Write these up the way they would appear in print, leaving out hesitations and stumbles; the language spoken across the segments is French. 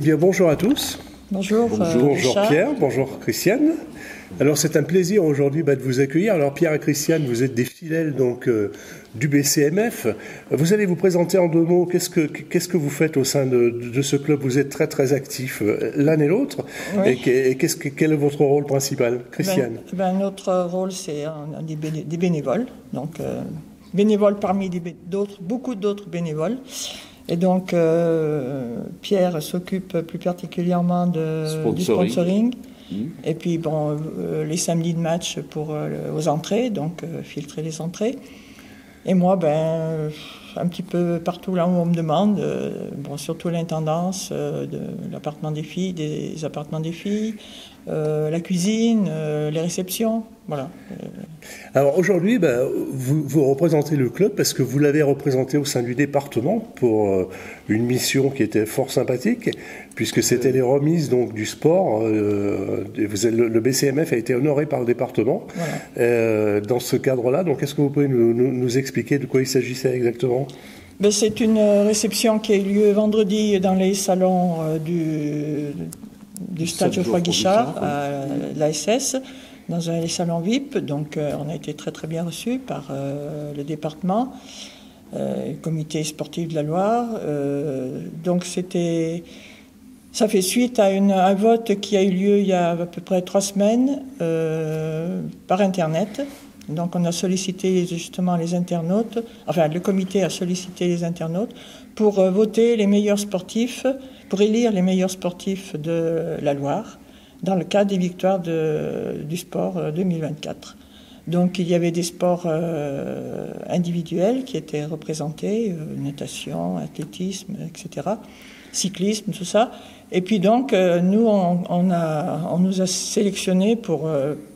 Eh bien, bonjour à tous. Bonjour, Bonjour Pierre, bonjour Christiane. Alors, c'est un plaisir aujourd'hui de vous accueillir. Alors, Pierre et Christiane, vous êtes des fidèles du BCMF. Vous allez vous présenter en deux mots. Qu'est-ce que vous faites au sein de ce club? Vous êtes très très actifs l'un et l'autre. Oui. Et quel est votre rôle principal, Christiane? Notre rôle, c'est des bénévoles. Donc, bénévoles parmi beaucoup d'autres bénévoles. Et donc, Pierre s'occupe plus particulièrement du sponsoring. Et puis, les samedis de match aux entrées, donc filtrer les entrées. Et moi, un petit peu partout là où on me demande, surtout l'intendance de l'appartement des filles, des appartements des filles, la cuisine, les réceptions, voilà. Alors aujourd'hui, vous représentez le club parce que vous l'avez représenté au sein du département pour une mission qui était fort sympathique, puisque c'était les remises donc du sport. Le BCMF a été honoré par le département. Voilà. Dans ce cadre-là, donc est-ce que vous pouvez nous expliquer de quoi il s'agissait exactement? C'est une réception qui a eu lieu vendredi dans les salons du stade Geoffroy-Guichard à l'ASS, dans les salons VIP. Donc on a été très très bien reçus par le département, le comité sportif de la Loire. Donc ça fait suite à un vote qui a eu lieu il y a à peu près 3 semaines par Internet. Donc on a sollicité justement les internautes, enfin le comité a sollicité les internautes pour voter les meilleurs sportifs, pour élire les meilleurs sportifs de la Loire dans le cadre des victoires du sport 2024. Donc il y avait des sports individuels qui étaient représentés, natation, athlétisme, etc., cyclisme, tout ça. Et puis donc nous on nous a sélectionnés pour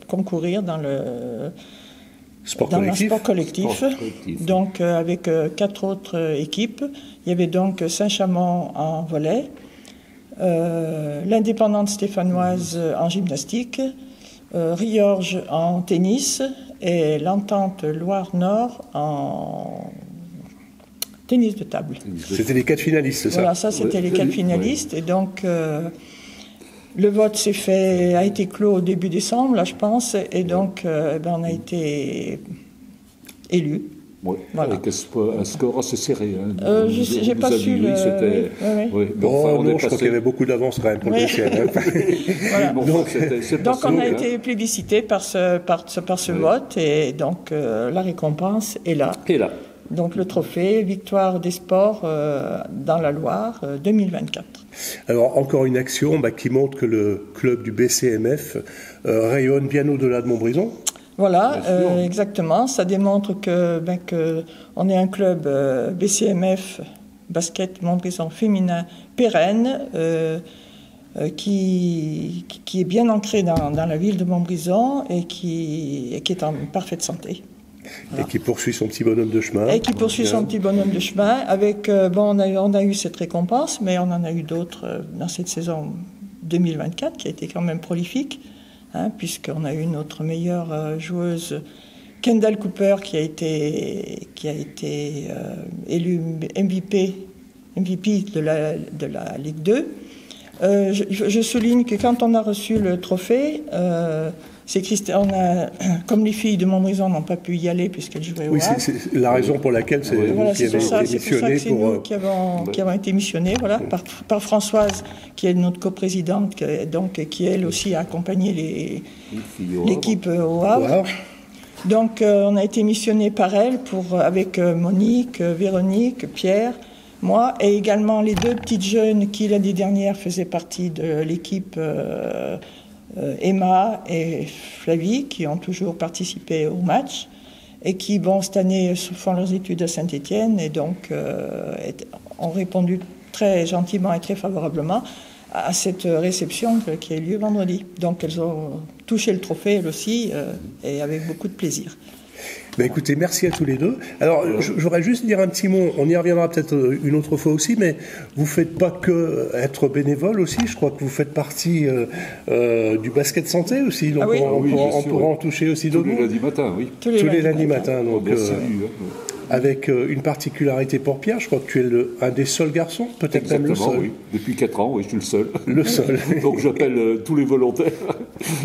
concourir dans le sport collectif. Donc avec 4 autres équipes. Il y avait donc Saint-Chamond en volley, l'Indépendante stéphanoise en gymnastique, Riorges en tennis et l'Entente Loire-Nord en tennis de table. C'était les 4 finalistes, c'est ça? Voilà, ça c'était les 4 finalistes. Et donc le vote a été clos au début décembre, là je pense, et donc on a été élus. Oui, voilà. Avec un score assez serré. Je n'ai pas su le... Oui. Non, je crois qu'il y avait beaucoup d'avance quand même pour le BCMF. Voilà. Donc on a été plébiscité par ce vote, et donc la récompense est là. Donc le trophée Victoire des sports dans la Loire 2024. Alors encore une action qui montre que le club du BCMF rayonne bien au-delà de Montbrison. Voilà, exactement. Ça démontre que on est un club BCMF, basket Montbrison féminin pérenne, qui est bien ancré dans la ville de Montbrison et qui est en parfaite santé. Voilà. Et qui poursuit son petit bonhomme de chemin. Avec, on a eu cette récompense, mais on en a eu d'autres dans cette saison 2024 qui a été quand même prolifique, puisqu'on a eu notre meilleure joueuse, Kendall Cooper, qui a été élue MVP de la Ligue 2. Je souligne que quand on a reçu le trophée, comme les filles de Montbrison n'ont pas pu y aller puisqu'elles jouaient au Havre. Oui, c'est la raison pour laquelle c'est nous qui avons été missionnés. C'est nous qui avons été missionnés, par Françoise, qui est notre coprésidente, qui elle aussi a accompagné l'équipe au Havre. Donc on a été missionnés par elle avec Monique, Véronique, Pierre, moi, et également les 2 petites jeunes qui l'année dernière faisaient partie de l'équipe Emma et Flavie, qui ont toujours participé au match et qui, cette année, font leurs études à Saint-Étienne et donc ont répondu très gentiment et très favorablement à cette réception qui a eu lieu vendredi. Donc elles ont touché le trophée, elles aussi, et avec beaucoup de plaisir. Écoutez, merci à tous les deux. Alors, j'aurais juste dire un petit mot, on y reviendra peut-être une autre fois aussi, mais vous ne faites pas que être bénévole aussi, je crois que vous faites partie du basket santé aussi, donc on pourra en toucher aussi d'autres. Tous les lundis matins, oui. Tous les lundis matins. Donc, avec une particularité pour Pierre, je crois que tu es un des seuls garçons, peut-être même le seul. Oui. Depuis 4 ans, oui, je suis le seul. Le seul. Donc j'appelle tous les volontaires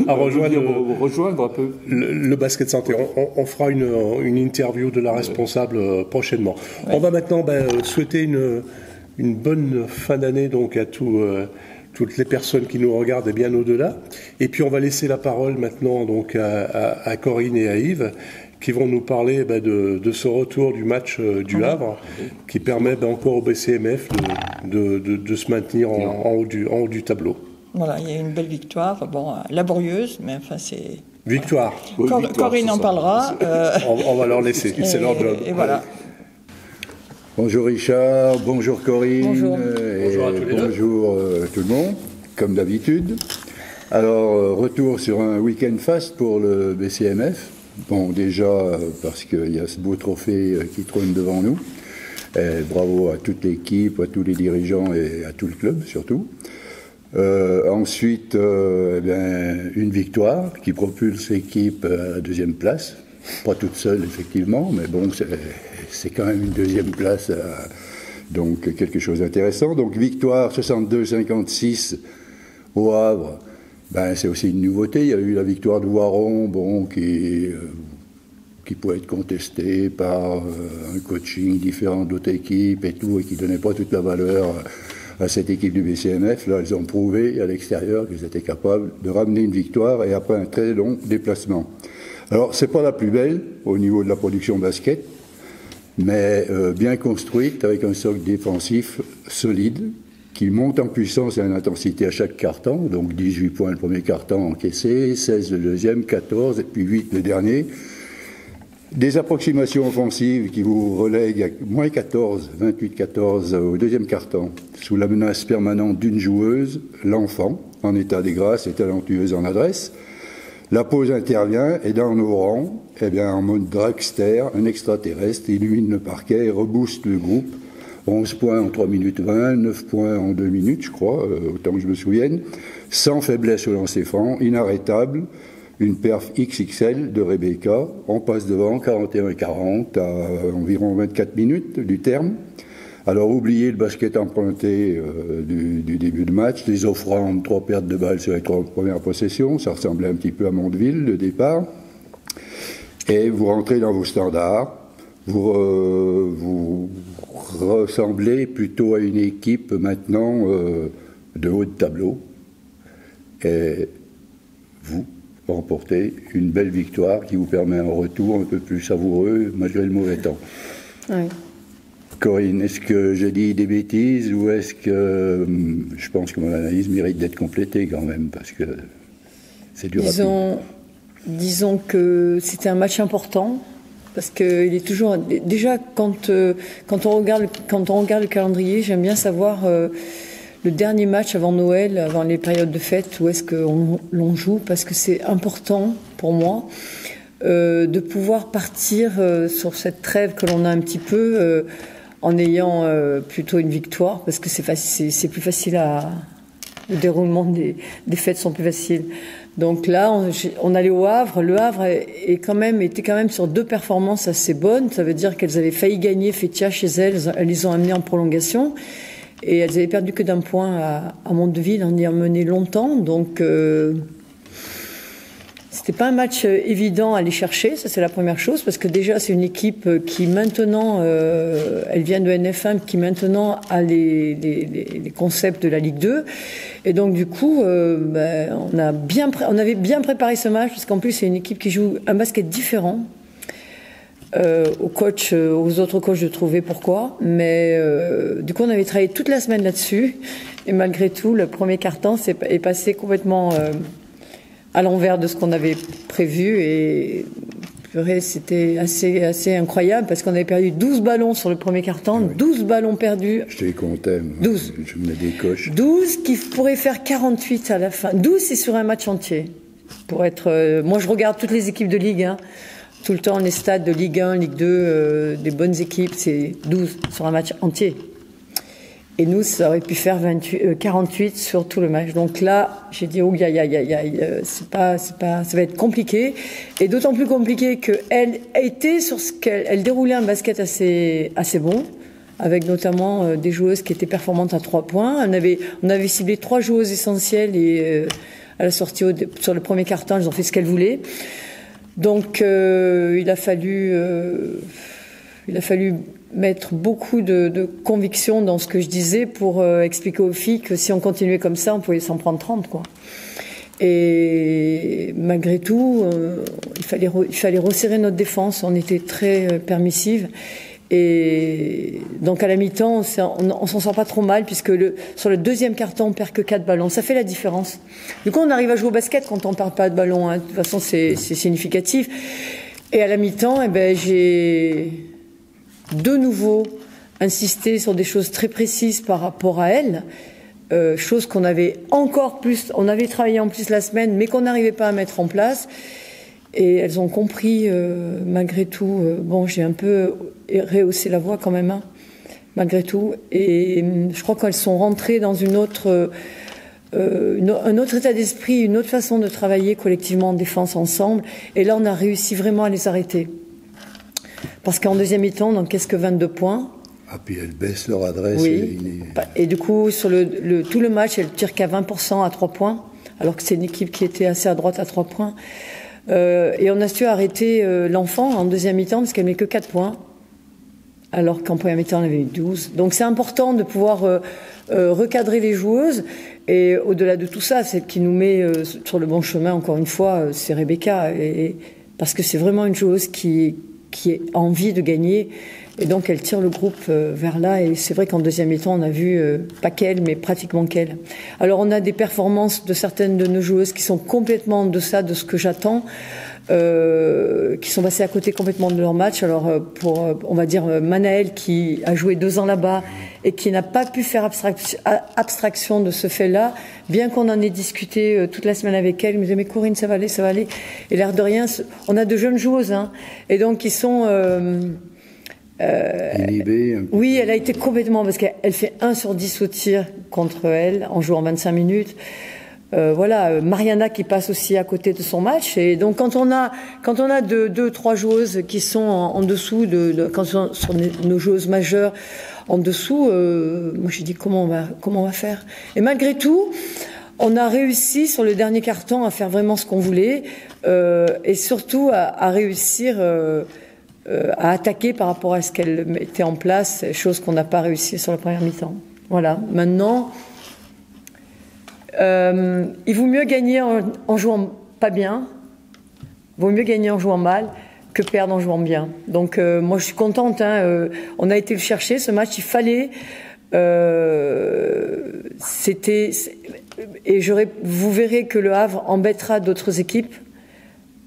à rejoindre un peu. Le basket santé. On fera une interview de la responsable prochainement. Ouais. On va maintenant souhaiter une bonne fin d'année donc à toutes les personnes qui nous regardent et bien au-delà. Et puis on va laisser la parole maintenant donc à Corinne et à Yves qui vont nous parler de ce retour du match du Havre qui permet encore au BCMF de se maintenir en haut du tableau. Voilà, il y a une belle victoire, laborieuse, mais enfin c'est... Victoire. Corinne en parlera. On va leur laisser, c'est leur job. Et voilà. Bonjour Richard, bonjour Corinne. Bonjour. Bonjour à tous les deux. Bonjour tout le monde, comme d'habitude. Alors, retour sur un week-end fast pour le BCMF. Bon, déjà, parce qu'il y a ce beau trophée qui trône devant nous. Et bravo à toute l'équipe, à tous les dirigeants et à tout le club, surtout. Ensuite, une victoire qui propulse l'équipe à la deuxième place. Pas toute seule, effectivement, mais bon, c'est quand même une deuxième place, donc quelque chose d'intéressant. Donc, victoire 62-56 au Havre. C'est aussi une nouveauté. Il y a eu la victoire de Voiron, qui pouvait être contestée par un coaching différent d'autres équipes et tout, et qui ne donnait pas toute la valeur à cette équipe du BCMF. Là, ils ont prouvé à l'extérieur qu'ils étaient capables de ramener une victoire et après un très long déplacement. Alors, c'est pas la plus belle au niveau de la production basket, mais bien construite, avec un socle défensif solide, qui monte en puissance et en intensité à chaque quart-temps. Donc 18 points le premier quart-temps encaissé, 16 le deuxième, 14 et puis 8 le dernier. Des approximations offensives qui vous relèguent à moins 14, 28-14 au deuxième quart-temps, sous la menace permanente d'une joueuse, l'enfant, en état de grâce et talentueuse en adresse. La pause intervient et dans nos rangs, en mode dragster, un extraterrestre illumine le parquet et rebooste le groupe. 11 points en 3 minutes 20, 9 points en 2 minutes, je crois, autant que je me souvienne. Sans faiblesse au lancer franc, inarrêtable. Une perf XXL de Rebecca. On passe devant 41-40 à environ 24 minutes du terme. Alors, oubliez le basket emprunté du début de match, les offrandes, 3 pertes de balles sur les 3 premières possessions. Ça ressemblait un petit peu à Mondeville, le départ. Et vous rentrez dans vos standards. Vous ressemblez plutôt à une équipe maintenant de haut de tableau. Et vous remportez une belle victoire qui vous permet un retour un peu plus savoureux malgré le mauvais temps. Oui. Corinne, est-ce que j'ai dit des bêtises ou est-ce que je pense que mon analyse mérite d'être complétée quand même parce que c'est du rapide. Disons que c'était un match important. Parce qu'il est toujours... Déjà, quand on regarde le calendrier, j'aime bien savoir le dernier match avant Noël, avant les périodes de fête, où est-ce l'on joue, parce que c'est important pour moi de pouvoir partir sur cette trêve que l'on a un petit peu en ayant plutôt une victoire, parce que c'est plus facile le déroulement des fêtes sont plus faciles. Donc là, on allait au Havre. Le Havre était quand même sur 2 performances assez bonnes. Ça veut dire qu'elles avaient failli gagner Fétia chez elles. Elles les ont amenées en prolongation. Et elles avaient perdu que d'1 point à Mondeville en ayant mené longtemps. Donc, c'était pas un match évident à aller chercher. Ça, c'est la première chose. Parce que déjà, c'est une équipe qui maintenant, elle vient de NF1, qui maintenant a les concepts de la Ligue 2. Et donc, du coup, on avait bien préparé ce match. Parce qu'en plus, c'est une équipe qui joue un basket différent. Aux autres coachs de trouver pourquoi. Mais du coup, on avait travaillé toute la semaine là-dessus. Et malgré tout, le premier quart-temps est passé complètement à l'envers de ce qu'on avait prévu. Et c'était assez incroyable parce qu'on avait perdu 12 ballons sur le premier quart-temps, 12 ballons perdus. Je les comptais. 12. Je me des coches. 12 qui pourraient faire 48 à la fin. 12, c'est sur un match entier. Moi, je regarde toutes les équipes de Ligue 1. Tout le temps, les stades de Ligue 1, Ligue 2, des bonnes équipes, c'est 12 sur un match entier. Et nous, ça aurait pu faire 48 sur tout le match. Donc là, j'ai dit, oh, ça va être compliqué. Et d'autant plus compliqué qu'elle était sur elle déroulait un basket assez bon, avec notamment des joueuses qui étaient performantes à 3 points. On avait ciblé 3 joueuses essentielles et à la sortie sur le premier quart-temps, elles ont fait ce qu'elles voulaient. Donc il a fallu mettre beaucoup de conviction dans ce que je disais pour expliquer aux filles que si on continuait comme ça, on pouvait s'en prendre 30, quoi. Et malgré tout, il fallait resserrer notre défense. On était très permissive. Et donc à la mi-temps, on s'en sort pas trop mal puisque sur le deuxième carton, on perd que 4 ballons. Ça fait la différence. Du coup, on arrive à jouer au basket quand on perd pas de ballon, hein. De toute façon, c'est significatif. Et à la mi-temps, j'ai de nouveau insisté sur des choses très précises par rapport à elle, choses qu'on avait on avait travaillé en plus la semaine, mais qu'on n'arrivait pas à mettre en place. Et elles ont compris, malgré tout. J'ai un peu rehaussé la voix quand même, hein, malgré tout. Et je crois qu'elles sont rentrées dans un autre état d'esprit, une autre façon de travailler collectivement en défense ensemble. Et là, on a réussi vraiment à les arrêter. Parce qu'en deuxième mi-temps, on n'encaisse que 22 points. Ah, puis elles baissent leur adresse. Oui. Et du coup, sur tout le match, elles tirent qu'à 20% à 3 points, alors que c'est une équipe qui était assez à droite à 3 points. Et on a su arrêter l'enfant en deuxième mi-temps parce qu'elle met que 4 points, alors qu'en première mi-temps, elle avait eu 12. Donc c'est important de pouvoir recadrer les joueuses. Et au-delà de tout ça, celle qui nous met sur le bon chemin, encore une fois, c'est Rebecca. Parce que c'est vraiment une joueuse qui a envie de gagner. Et donc elle tire le groupe vers là. Et c'est vrai qu'en deuxième mi-temps, on a vu pas qu'elle, mais pratiquement qu'elle. Alors on a des performances de certaines de nos joueuses qui sont complètement en deçà de ce que j'attends, qui sont passées à côté complètement de leur match. Alors on va dire Manaëlle qui a joué 2 ans là-bas et qui n'a pas pu faire abstraction de ce fait-là, bien qu'on en ait discuté toute la semaine avec elle. Elle me disait mais Corinne, ça va aller. Et l'air de rien, on a de jeunes joueuses, hein, et donc qui sont inhibée. Oui, elle a été complètement, parce qu'elle fait 1 sur 10 au tir contre elle en jouant 25 minutes. Mariana qui passe aussi à côté de son match. Et donc quand on a 2-3 joueuses qui sont en dessous quand on sur nos joueuses majeures en dessous, moi j'ai dit comment on va faire. Et malgré tout, on a réussi sur le dernier quart-temps à faire vraiment ce qu'on voulait, et surtout à réussir à attaquer par rapport à ce qu'elle mettait en place, chose qu'on n'a pas réussi sur la première mi-temps. Voilà. Maintenant, il vaut mieux gagner en jouant pas bien, il vaut mieux gagner en jouant mal que perdre en jouant bien. Donc moi je suis contente, hein, on a été le chercher ce match, il fallait, vous verrez que le Havre embêtera d'autres équipes.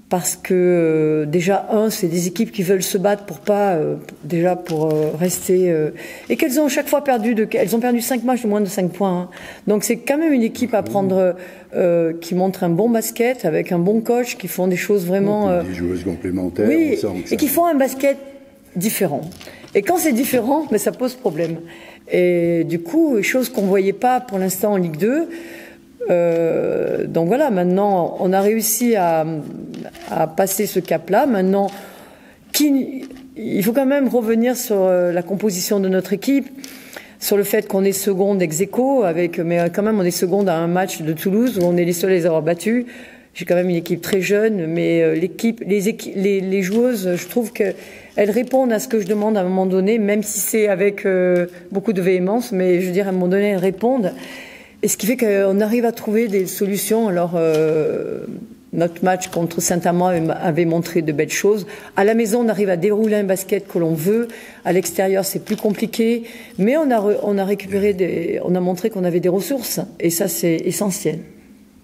Parce que déjà, c'est des équipes qui veulent se battre pour rester, et qu'elles ont chaque fois elles ont perdu 5 matchs de moins de 5 points. Hein. Donc c'est quand même une équipe à prendre, qui montre un bon basket avec un bon coach, qui font des choses vraiment. Des joueuses complémentaires. Oui, et qui font un basket différent. Et quand c'est différent, ça pose problème. Et du coup, chose qu'on voyait pas pour l'instant en Ligue 2. Donc voilà, maintenant on a réussi à passer ce cap-là. Maintenant, il faut quand même revenir sur la composition de notre équipe, sur le fait qu'on est seconde ex-aequo, mais quand même on est seconde à un match de Toulouse où on est les seuls à les avoir battus. J'ai quand même une équipe très jeune, mais les joueuses, je trouve qu'elles répondent à ce que je demande à un moment donné, même si c'est avec beaucoup de véhémence, mais je veux dire à un moment donné elles répondent. Et ce qui fait qu'on arrive à trouver des solutions. Alors, notre match contre Saint-Amand avait montré de belles choses. À la maison, on arrive à dérouler un basket que l'on veut. À l'extérieur, c'est plus compliqué. Mais on a montré qu'on avait des ressources. Et ça, c'est essentiel.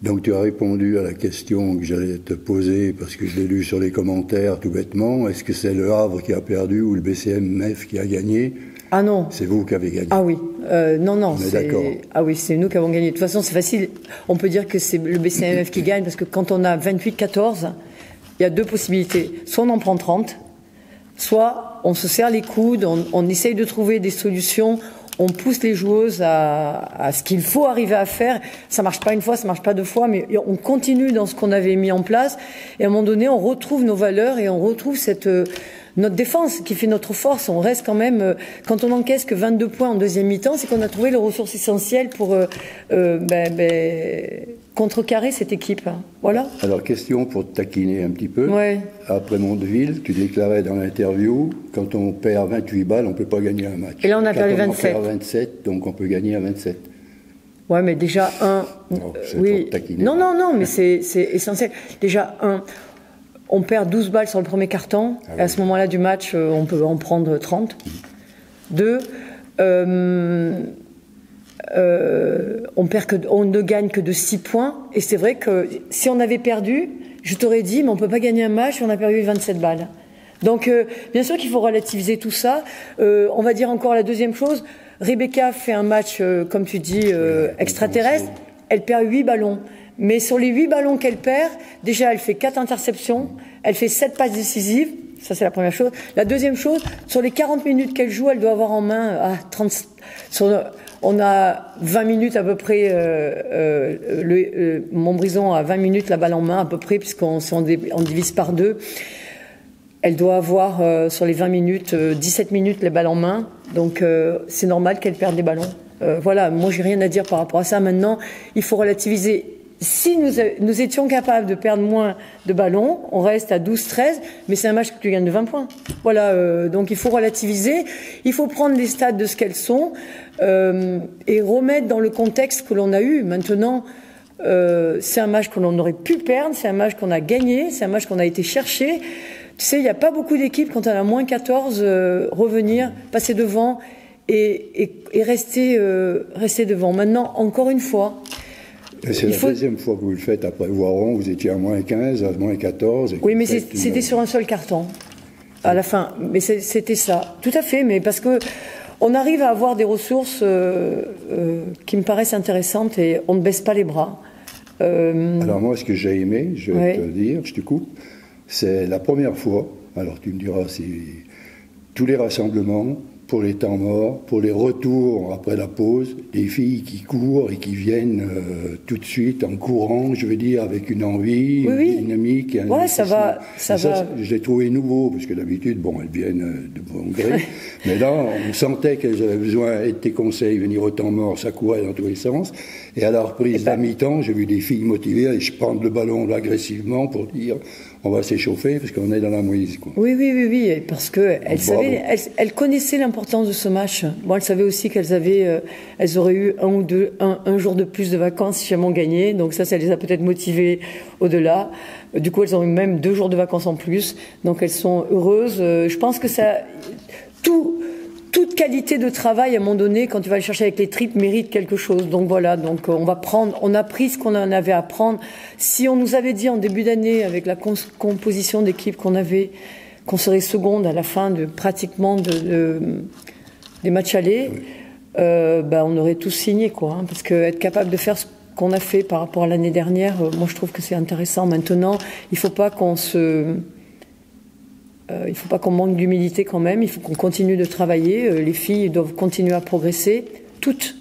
Donc, tu as répondu à la question que j'allais te poser, parce que je l'ai lu sur les commentaires tout bêtement. Est-ce que c'est le Havre qui a perdu ou le BCMF qui a gagné ? Ah non. C'est vous qui avez gagné. Ah oui. Non. On est d'accord. Ah oui, c'est nous qui avons gagné. De toute façon, c'est facile. On peut dire que c'est le BCMF qui gagne parce que quand on a 28-14, il y a 2 possibilités. Soit on en prend 30, soit on se serre les coudes, on essaye de trouver des solutions on pousse les joueuses à ce qu'il faut arriver à faire. Ça marche pas une fois, ça marche pas deux fois, mais on continue dans ce qu'on avait mis en place. Et à un moment donné, on retrouve nos valeurs et on retrouve notre défense qui fait notre force. On reste quand même, quand on encaisse que 22 points en deuxième mi-temps, c'est qu'on a trouvé les ressources essentielles pour contrecarrer cette équipe. Voilà. Alors, question pour te taquiner un petit peu. Ouais. Après Mondeville, tu déclarais dans l'interview, quand on perd 28 balles, on ne peut pas gagner un match. Et là, on a perdu 27. On perd 27, donc on peut gagner à 27. Ouais, mais déjà, oui. Pour taquiner. Non, mais c'est essentiel. Déjà, on perd 12 balles sur le premier carton. Et à ce moment-là du match, on peut en prendre 30. 2, on ne gagne que de 6 points. Et c'est vrai que si on avait perdu, je t'aurais dit, mais on ne peut pas gagner un match, on a perdu 27 balles. Donc, bien sûr qu'il faut relativiser tout ça. On va dire encore la deuxième chose. Rebecca fait un match, comme tu dis, extraterrestre. Elle perd 8 ballons. Mais sur les 8 ballons qu'elle perd, déjà, elle fait 4 interceptions, elle fait 7 passes décisives. Ça, c'est la première chose. La deuxième chose, sur les 40 minutes qu'elle joue, elle doit avoir en main 30... on a 20 minutes à peu près, Montbrison a 20 minutes la balle en main à peu près, puisqu'on divise par 2. Elle doit avoir, sur les 20 minutes, 17 minutes les balles en main. Donc, c'est normal qu'elle perde des ballons. Voilà, moi, j'ai rien à dire par rapport à ça. Maintenant, il faut relativiser. Si nous étions capables de perdre moins de ballons, on reste à 12-13, mais c'est un match que tu gagnes de 20 points. Voilà, donc il faut relativiser, il faut prendre les stats de ce qu'elles sont et remettre dans le contexte que l'on a eu. Maintenant, c'est un match que l'on aurait pu perdre, c'est un match qu'on a gagné, c'est un match qu'on a été chercher. Tu sais, il n'y a pas beaucoup d'équipes, quand on a moins 14, revenir, passer devant et rester devant. Maintenant, encore une fois... C'est la deuxième fois que vous le faites après Voiron, vous étiez à moins 15, à moins 14. Oui, mais c'était sur un seul carton, à la fin. Mais c'était ça, tout à fait, mais parce que on arrive à avoir des ressources qui me paraissent intéressantes et on ne baisse pas les bras. Alors moi, ce que j'ai aimé, je vais te dire, je te coupe, c'est la première fois, alors tu me diras, c'est tous les rassemblements, pour les temps morts, pour les retours après la pause, des filles qui courent et qui viennent tout de suite en courant, je veux dire, avec une envie, une dynamique. Ouais, ça va. Je l'ai trouvé nouveau, parce que d'habitude, bon, elles viennent de bon gré, mais là, on sentait qu'elles avaient besoin de tes conseils, venir au temps mort, ça courait dans tous les sens. Et à la reprise d'un mi-temps, j'ai vu des filles motivées à prendre le ballon agressivement pour dire on va s'échauffer parce qu'on est dans la mouise. Quoi. Oui, parce qu'elles connaissaient l'importance de ce match. Bon, elles savaient aussi elles auraient eu un jour de plus de vacances si jamais on gagnait. Donc ça les a peut-être motivées au-delà. Du coup, elles ont eu même 2 jours de vacances en plus. Donc elles sont heureuses. Je pense que toute qualité de travail, à un moment donné, quand tu vas le chercher avec les tripes, mérite quelque chose. Donc voilà, on a pris ce qu'on en avait à prendre. Si on nous avait dit en début d'année, avec la composition d'équipe qu'on serait seconde à la fin pratiquement des matchs allés, on aurait tous signé, quoi. Hein, parce que être capable de faire ce qu'on a fait par rapport à l'année dernière, moi je trouve que c'est intéressant. Maintenant, il faut pas qu'on manque d'humilité quand même, il faut qu'on continue de travailler, les filles doivent continuer à progresser, toutes,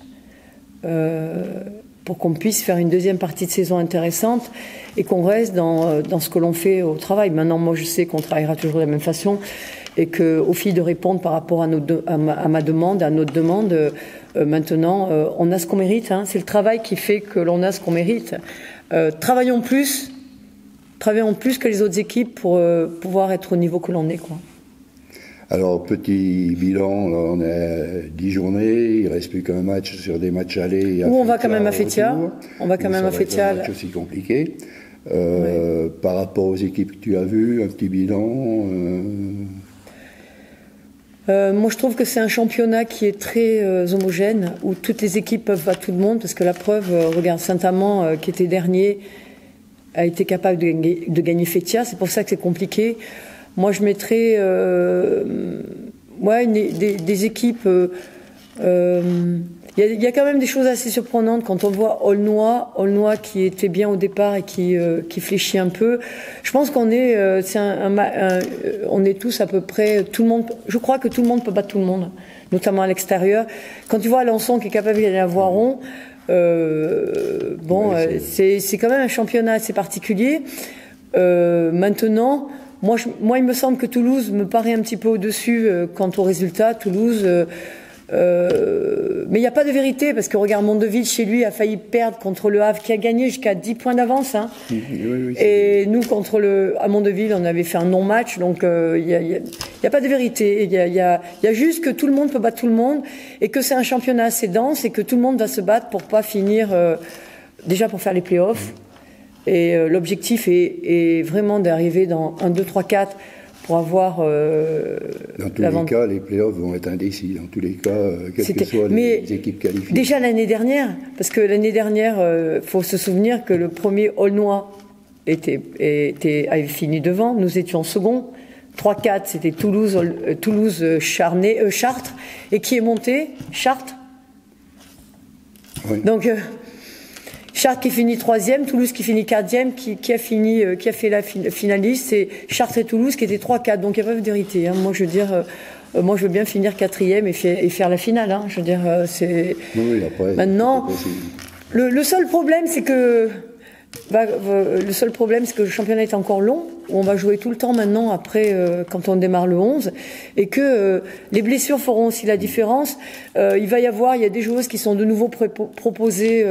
pour qu'on puisse faire une deuxième partie de saison intéressante et qu'on reste dans ce que l'on fait au travail. Maintenant, moi je sais qu'on travaillera toujours de la même façon et qu'aux filles de répondre par rapport à ma demande, à notre demande, maintenant on a ce qu'on mérite, hein. C'est le travail qui fait que l'on a ce qu'on mérite. Travaillons plus que les autres équipes pour pouvoir être au niveau que l'on est, quoi. Alors, petit bilan, là, on est à 10 journées, il ne reste plus qu'un match sur des matchs allés. On va quand même à Fétia. On va quand même à Fétia. C'est un match aussi compliqué. Par rapport aux équipes que tu as vues, un petit bilan Moi, je trouve que c'est un championnat qui est très homogène, où toutes les équipes peuvent battre tout le monde, parce que la preuve, regarde Saint-Amand, qui était dernier, a été capable de gagner Fétia. C'est pour ça que c'est compliqué. Moi, je mettrais des équipes. Il il y a quand même des choses assez surprenantes quand on voit Aulnois qui était bien au départ et qui fléchit un peu. Je pense qu'on est, on est tous à peu près, tout le monde. Je crois que tout le monde peut battre tout le monde, notamment à l'extérieur. Quand tu vois Alençon qui est capable d'aller à Voiron, c'est quand même un championnat assez particulier. Maintenant, moi, il me semble que Toulouse me paraît un petit peu au-dessus quant au résultat. Toulouse. Mais il n'y a pas de vérité, parce que regarde, Mondeville, chez lui, a failli perdre contre le Havre, qui a gagné jusqu'à 10 points d'avance. Hein. Oui, et nous, à Mondeville, on avait fait un non-match, donc il n'y a pas de vérité. Il y a juste que tout le monde peut battre tout le monde, et que c'est un championnat assez dense, et que tout le monde va se battre pour pas finir, déjà pour faire les playoffs. Et l'objectif est vraiment d'arriver dans 1, 2, 3, 4, pour avoir... dans tous les cas, les playoffs vont être indécis. Dans tous les cas, quelles que soient les équipes qualifiées. Déjà l'année dernière, parce que l'année dernière, faut se souvenir que le premier Aulnois avait fini devant. Nous étions second. 3-4, c'était Chartres. Et qui est monté? Chartres. Oui. Donc... Chartres qui finit 3e, Toulouse qui finit 4e, qui a fait la finaliste, c'est Chartres et Toulouse qui étaient 3-4. Donc il n'y a pas de vérité. Hein. Moi je veux dire, moi je veux bien finir 4e et faire la finale. Hein. Je veux dire, c'est. Oui, après, maintenant, le seul problème c'est que le championnat est encore long. On va jouer tout le temps maintenant après quand on démarre le 11 et que les blessures feront aussi la différence. Il y a des joueuses qui sont de nouveau proposées.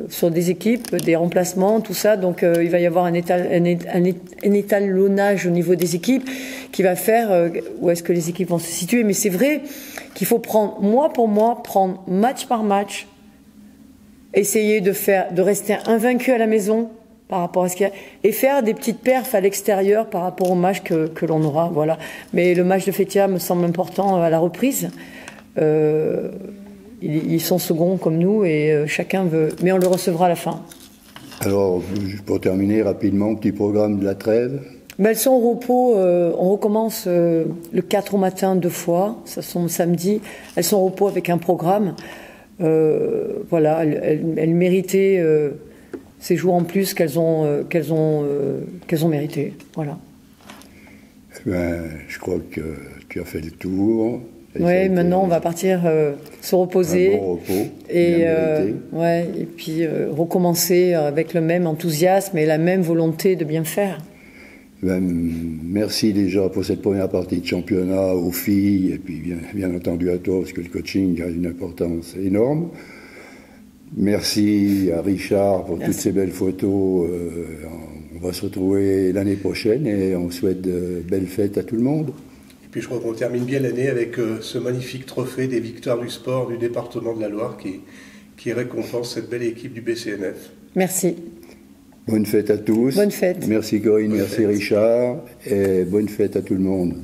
Sur des équipes, des remplacements, tout ça. Donc il va y avoir un étalonnage au niveau des équipes qui va faire où est-ce que les équipes vont se situer. Mais c'est vrai qu'il faut prendre match par match, essayer de rester invaincu à la maison par rapport à ce qu'il y a, et faire des petites perfs à l'extérieur par rapport au match que l'on aura. Voilà. Mais le match de Fétia me semble important à la reprise. Ils sont seconds comme nous et chacun veut... Mais on le recevra à la fin. Alors, pour terminer rapidement, petit programme de la trêve. Elles sont au repos. On recommence le 4 au matin 2 fois. Ça sont samedi. Elles sont au repos avec un programme. Voilà, elles méritaient ces jours en plus qu'elles ont mérité. Voilà. Je crois que tu as fait le tour. Oui, maintenant on va partir se reposer. Un bon repos, et puis recommencer avec le même enthousiasme et la même volonté de bien faire. Merci déjà pour cette première partie de championnat aux filles et puis bien entendu à toi parce que le coaching a une importance énorme. Merci à Richard pour toutes ces belles photos. On va se retrouver l'année prochaine et on souhaite de belles fêtes à tout le monde. Puis je crois qu'on termine bien l'année avec ce magnifique trophée des victoires du sport du département de la Loire qui récompense cette belle équipe du BCNF. Merci. Bonne fête à tous. Bonne fête. Merci Corinne, merci Richard et bonne fête à tout le monde.